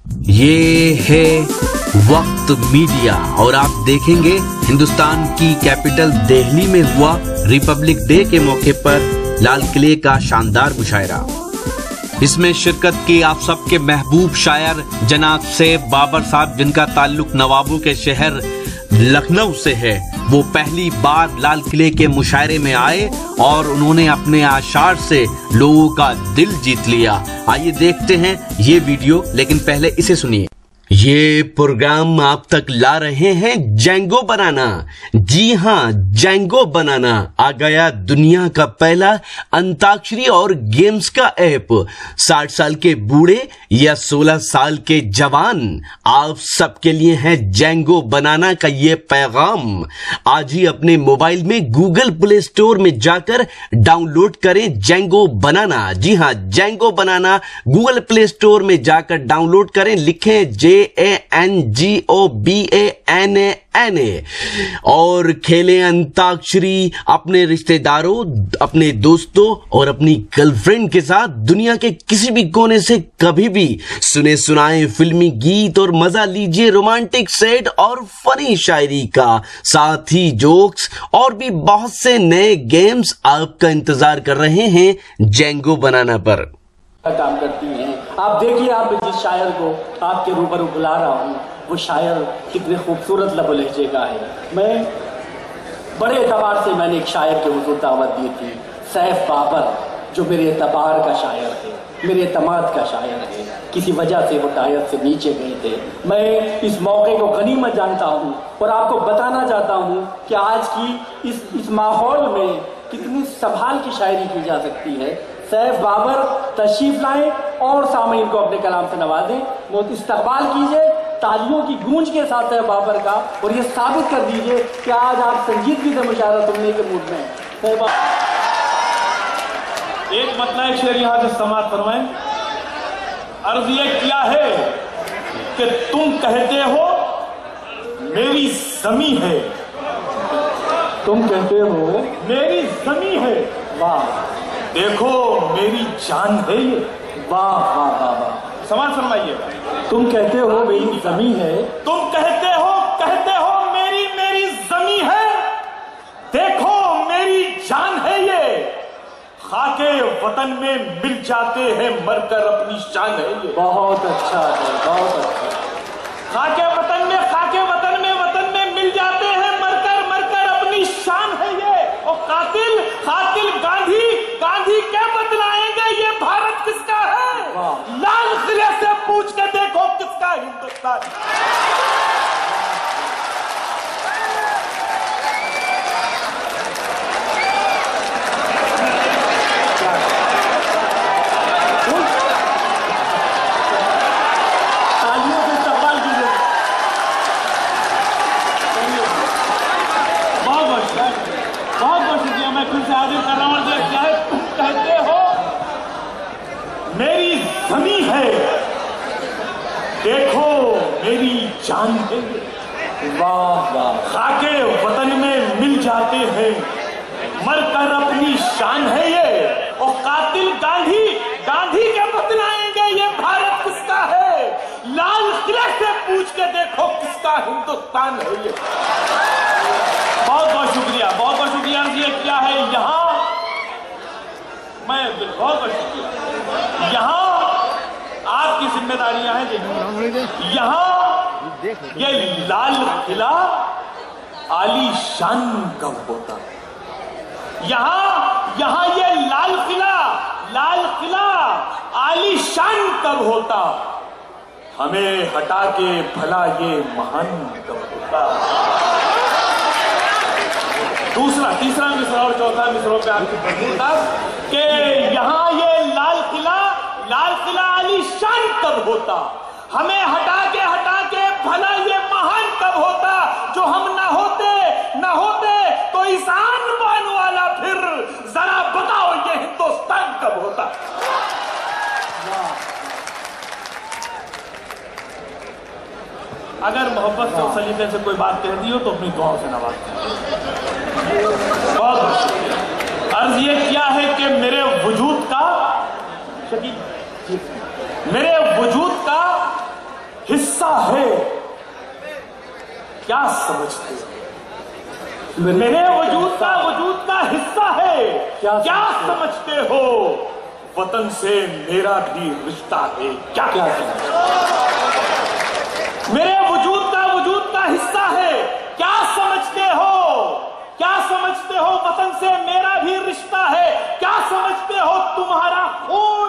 یہ ہے وقت میڈیا اور آپ دیکھیں گے ہندوستان کی کیپٹل دہلی میں ہوا ریپبلک ڈے کے موقع پر لال قلعے کا شاندار مشاعرہ۔ اس میں شرکت کی آپ سب کے محبوب شاعر جناب سیف بابر صاحب، جن کا تعلق نوابوں کے شہر لکھنؤ سے ہے، وہ پہلی بار لال قلعے کے مشاعرے میں آئے اور انہوں نے اپنے اشعار سے لوگوں کا دل جیت لیا۔ آئیے دیکھتے ہیں یہ ویڈیو، لیکن پہلے اسے سنیے۔ یہ پروگرام آپ تک لا رہے ہیں جینگو بنانا۔ جی ہاں، جینگو بنانا آ گیا دنیا کا پہلا انتاکشری اور گیمز کا ایپ۔ 60 سال کے بوڑھے یا 16 سال کے جوان، آپ سب کے لیے ہے جینگو بنانا کا یہ پیغام۔ آج ہی اپنے موبائل میں گوگل پلے اسٹور میں جا کر ڈاؤن لوڈ کریں جینگو بنانا۔ جی ہاں، جینگو بنانا گوگل پلے اسٹور میں جا کر ڈاؤن لوڈ کریں، لکھیں JANGOBANANA اور کھیلیں انتاکشری اپنے رشتہ داروں، اپنے دوستوں اور اپنی گرل فرینڈ کے ساتھ دنیا کے کسی بھی کونے سے کبھی بھی۔ سنے سنائیں فلمی گیت اور مزہ لیجئے رومانٹک سیٹ اور فنی شاعری کا، ساتھ ہی جوکس اور بھی بہت سے نئے گیمز آپ کا انتظار کر رہے ہیں جینگو بنانا پر۔ کام کرتی ہیں۔ آپ دیکھیے، آپ جس شاعر کو آپ کے روبرو بلا رہا ہوں، وہ شاعر کتنے خوبصورت لب و لہجے کا ہے۔ میں بڑے اعتبار سے میں نے ایک شاعر کے حضور دعوت دی تھی، سیف بابر، جو میرے اعتبار کا شاعر ہے، میرے اعتماد کا شاعر ہے۔ کسی وجہ سے وہ ٹائر سے نیچے گئے تھے۔ میں اس موقع کو غنیمت جانتا ہوں اور آپ کو بتانا چاہتا ہوں کہ آج کی اس ماحول میں کتنی سنبھال کی شاعری کی جا سکتی ہے۔ سیف بابر تشریف لائیں اور سامعین کو اپنے کلام سے نوازیں، وہ استقبال کیجئے تالیوں کی گونج کے ساتھ سیف بابر کا، اور یہ ثابت کر دیجئے کہ آج آپ سنجیدگی سے مشاعرہ سننے کے موڈ میں ہیں۔ ایک مطلع ایک شعر یہاں سے سماعت فرمائیں۔ عرض یہ کیا ہے کہ تم کہتے ہو میری زمین ہے، تم کہتے ہو میری زمین ہے، واہ، دیکھو میری جان ہے یہ، واہ واہ واہ واہ۔ سماعت فرمائیے۔ تم کہتے ہو میری زمین ہے، تم کہتے ہو میری زمین ہے، دیکھو میری جان ہے یہ، خاک وطن میں مل جاتے ہیں مر کر اپنی شان ہے یہ۔ بہت اچھا ہے، بہت اچھا۔ خاک وطن میں مل جاتے ہیں مر کر اپنی شان ہے یہ، اور قاتل گاندھی کیا بتلائیں گے یہ بھارت کس کا ہے؟ لال قلعے سے پوچھ کے دیکھو کس کا ہندوستان۔ میری زمین ہے، دیکھو میری جان ہے، واہ واہ۔ خاک وطن میں مل جاتے ہیں مر کر اپنی شان ہے یہ، اور قاتل گاندھی کے بتلائیں گے یہ بھارت کس کا ہے؟ لال قلعے سے پوچھ کے دیکھو کس کا ہندوستان ہے یہ۔ بہت بہت شکریہ، بہت بہت شکریہ۔ یہ کیا ہے یہاں، میں بہت بہت شکریہ۔ یہاں آپ کی ذمہ داریاں ہیں، یہاں یہ لال قلعہ عالی شان کب ہوتا، یہاں یہ لال قلعہ عالی شان کب ہوتا، ہمیں ہٹا کے بھلا یہ مہان کب ہوتا۔ تیسرا مصرع اور چوتھا مصرعوں پہ آپ کی پڑھنی تھا کہ یہاں یہ لال قلعہ علی شان کب ہوتا، ہمیں ہٹا کے بھلا یہ مہان کب ہوتا، جو ہم نہ ہوتے تو اس آن بان والا پھر ذرا بتاؤ یہ ہندوستان کب ہوتا۔ اگر محبت سے سلیقے سے کوئی بات کہہ دی ہو تو اپنی دعاؤں سے نواز دیں۔ بہت عرض یہ کیا ہے کہ میرے وجود کا है क्या समझते हो? मेरे वजूद का हिस्सा है क्या समझते हो? वतन से मेरा भी रिश्ता है क्या समझते हो? मेरे वजूद का हिस्सा है क्या समझते हो? क्या समझते हो? वतन से मेरा भी रिश्ता है क्या समझते हो? तुम्हारा खून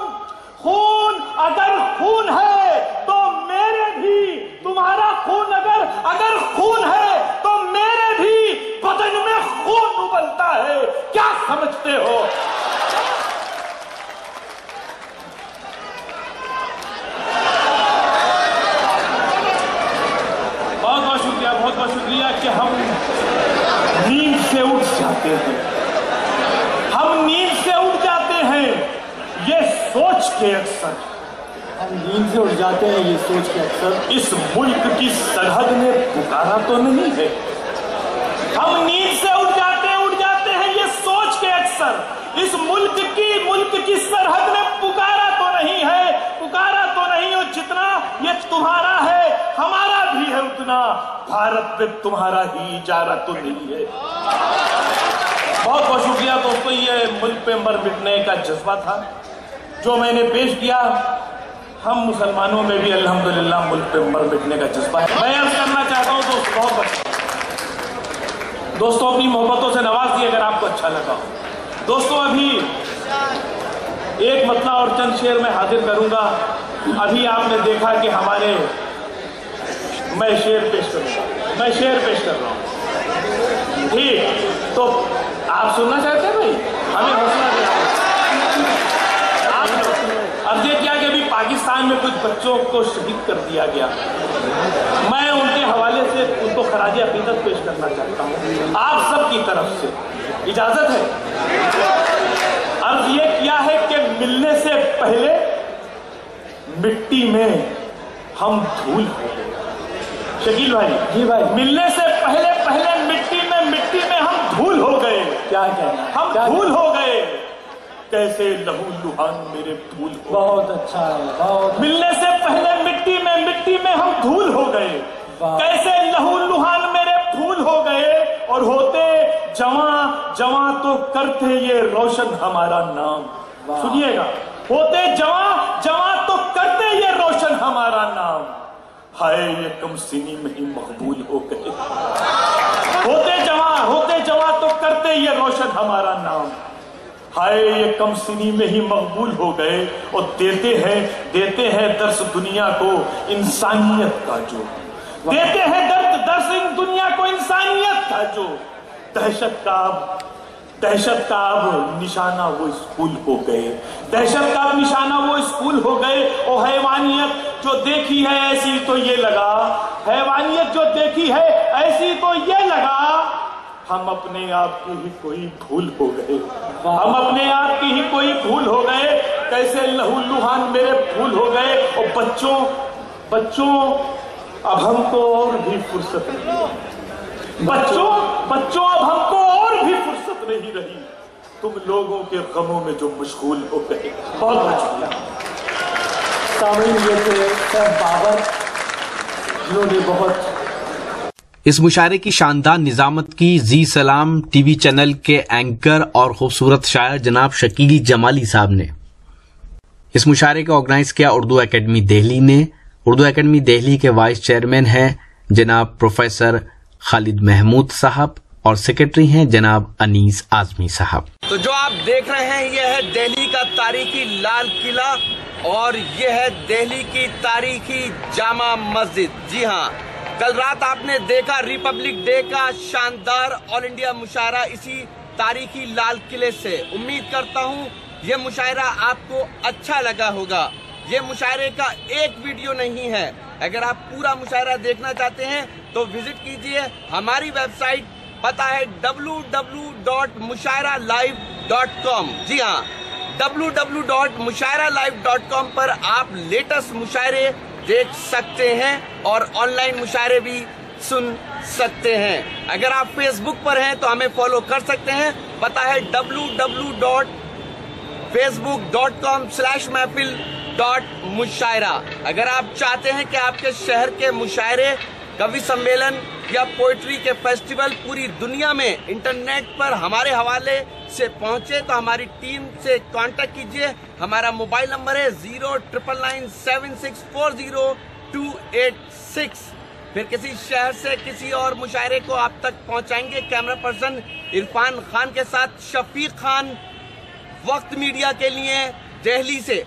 अगर खून है तो मेरे भी, तुम्हारा खून अगर खून है तो मेरे भी बदन में खून उबलता है क्या समझते हो? बहुत शुक्रिया कि हम नींद से उठ जाते हैं, हम नींद से उठ जाते हैं ये सोच के अक्सर, हम नींद से उठ जाते हैं ये सोच के अक्सर इस मुल्क की सरहद ने पुकारा तो नहीं है। हम नींद से उठ जाते हैं ये सोच के अक्सर इस मुल्क की सरहद ने पुकारा तो नहीं और जितना ये तुम्हारा है हमारा भी है उतना भारत पे तुम्हारा ही इजारा तो नहीं है। बहुत शुक्रिया दोस्तों, ये मुल्क पे मर मिटने का जज्बा था जो मैंने पेश किया। हम मुसलमानों में भी अल्हम्दुलिल्लाह मुल्क पे मर मिटने का जज्बा है। मैं अर्ज करना चाहता हूं दोस्तों अपनी मोहब्बतों से नवाज दिए अगर आपको अच्छा लगा हो। दोस्तों अभी एक मतला और चंद शेर में हाजिर करूंगा। अभी आपने देखा कि मैं शेर पेश कर रहा हूं, ठीक? तो आप सुनना चाहते हैं भाई, हमें हौसला देना। अब ये क्या कि अभी पाकिस्तान में कुछ बच्चों को शहीद कर दिया गया, मैं उनके हवाले से उनको खराज अकीदत पेश करना चाहता हूं आप सब की तरफ से, इजाजत है? अर्ज ये किया है कि मिलने से पहले मिट्टी में हम धूल हो गए। शकील भाई, जी भाई, मिलने से पहले मिट्टी में हम धूल हो गए। क्या कहना? हम धूल हो गए, कैसे लहू लुहान मेरे फूल हो। बहुत अच्छा है, बहुत। मिलने से पहले मिट्टी में हम धूल हो गए, कैसे लहू लुहान मेरे फूल हो गए। और होते जवां तो करते ये रोशन हमारा नाम। सुनिएगा, होते जवां तो करते ये रोशन हमारा नाम। हाय ये कम सिनी में ही मकबूल हो गए। होते जवां तो करते ये रोशन हमारा नाम। हाय ये कम सिनी में ही मकबूल हो गए। और देते हैं दर्श दुनिया को इंसानियत का, जो देते हैं दर्श इन दुनिया को इंसानियत का, जो दहशत का अब निशाना वो स्कूल हो गए। दहशत का अब निशाना वो स्कूल हो गए। और हैवानियत जो देखी है ऐसी तो ये लगा, हैवानियत जो देखी है ऐसी तो ये लगा, हम अपने आप की ही कोई भूल हो गए। हम अपने आप की ही कोई भूल हो गए, कैसे लहू लुहान मेरे फूल हो गए। और बच्चों अब हमको और भी फुर्सत नहीं रही। बच्चों अब हमको और भी फुर्सत नहीं रही, तुम लोगों के गमों में जो मशगूल हो गए। बहुत शुक्रिया। सामने ये थे सर बाबर, जिन्होंने बहुत इस मुशायरे की शानदार निजामत की जी सलाम टीवी चैनल के एंकर और खूबसूरत शायर जनाब शकील जमाली साहब ने। इस मुशायरे को ऑर्गेनाइज किया उर्दू एकेडमी दिल्ली ने। उर्दू एकेडमी दिल्ली के वाइस चेयरमैन हैं जनाब प्रोफेसर खालिद महमूद साहब और सेक्रेटरी हैं जनाब अनीस आजमी साहब। तो जो आप देख रहे हैं यह है दिल्ली का तारीखी लाल किला और यह है दिल्ली की तारीखी जामा मस्जिद। जी हाँ, कल रात आपने देखा रिपब्लिक डे का शानदार ऑल इंडिया मुशायरा इसी तारीखी लाल किले से। उम्मीद करता हूँ ये मुशायरा आपको अच्छा लगा होगा। ये मुशायरे का एक वीडियो नहीं है, अगर आप पूरा मुशायरा देखना चाहते हैं तो विजिट कीजिए हमारी वेबसाइट, पता है www.mushairalive.com। जी हाँ, www.mushairalive.com पर आप लेटेस्ट मुशायरे देख सकते हैं और ऑनलाइन मुशायरे भी सुन सकते हैं। अगर आप फेसबुक पर हैं तो हमें फॉलो कर सकते हैं, पता है www.facebook.com/महफिल मुशायरा। अगर आप चाहते हैं कि आपके शहर के मुशायरे, कवि सम्मेलन या पोइट्री के फेस्टिवल पूरी दुनिया में इंटरनेट पर हमारे हवाले से पहुंचे तो हमारी टीम से कांटेक्ट कीजिए। हमारा मोबाइल नंबर है 09997640286। फिर किसी शहर से किसी और मुशायरे को आप तक पहुंचाएंगे कैमरा पर्सन इरफान खान के साथ शफीक खान, वक्त मीडिया के लिए दिल्ली से।